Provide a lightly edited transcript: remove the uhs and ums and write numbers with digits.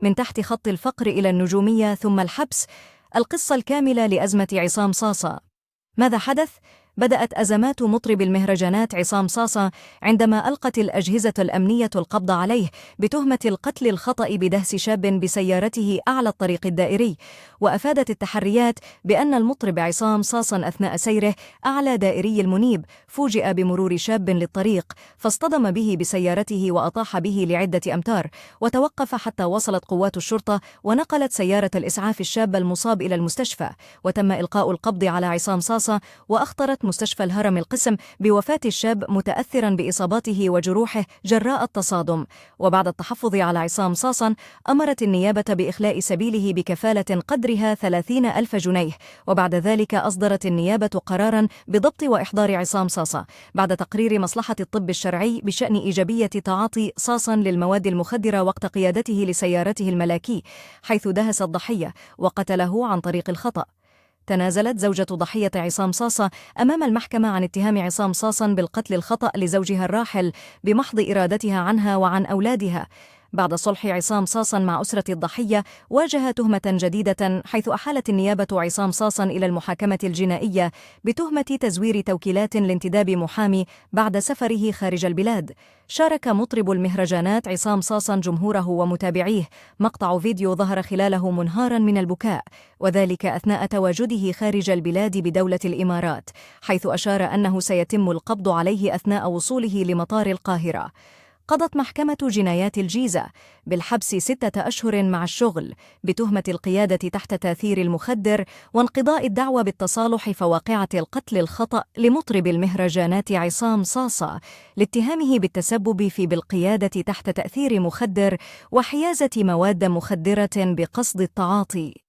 من تحت خط الفقر إلى النجومية ثم الحبس، القصة الكاملة لأزمة عصام صاصة. ماذا حدث؟ بدأت أزمات مطرب المهرجانات عصام صاصة عندما ألقت الأجهزة الأمنية القبض عليه بتهمة القتل الخطأ بدهس شاب بسيارته أعلى الطريق الدائري. وأفادت التحريات بأن المطرب عصام صاصة أثناء سيره أعلى دائري المنيب فوجئ بمرور شاب للطريق، فاصطدم به بسيارته وأطاح به لعدة أمتار، وتوقف حتى وصلت قوات الشرطة ونقلت سيارة الإسعاف الشاب المصاب إلى المستشفى. وتم إلقاء القبض على عصام صاصة، وأخطرت مستشفى الهرم القسم بوفاة الشاب متأثرا بإصاباته وجروحه جراء التصادم. وبعد التحفظ على عصام صاصا، أمرت النيابة بإخلاء سبيله بكفالة قدرها 30,000 جنيه. وبعد ذلك أصدرت النيابة قرارا بضبط وإحضار عصام صاصة بعد تقرير مصلحة الطب الشرعي بشأن إيجابية تعاطي صاصا للمواد المخدرة وقت قيادته لسيارته الملاكي، حيث دهس الضحية وقتله عن طريق الخطأ. تنازلت زوجة ضحية عصام صاصة أمام المحكمة عن اتهام عصام صاصة بالقتل الخطأ لزوجها الراحل بمحض إرادتها عنها وعن أولادها. بعد صلح عصام صاصة مع أسرة الضحية، واجه تهمة جديدة، حيث أحالت النيابة عصام صاصة إلى المحاكمة الجنائية بتهمة تزوير توكيلات لانتداب محامي بعد سفره خارج البلاد. شارك مطرب المهرجانات عصام صاصة جمهوره ومتابعيه. مقطع فيديو ظهر خلاله منهارا من البكاء، وذلك أثناء تواجده خارج البلاد بدولة الإمارات، حيث أشار أنه سيتم القبض عليه أثناء وصوله لمطار القاهرة. قضت محكمة جنايات الجيزة بالحبس 6 أشهر مع الشغل بتهمة القيادة تحت تاثير المخدر، وانقضاء الدعوى بالتصالح فواقعة القتل الخطأ لمطرب المهرجانات عصام صاصة لاتهامه بالتسبب في بالقيادة تحت تأثير مخدر وحيازة مواد مخدرة بقصد التعاطي.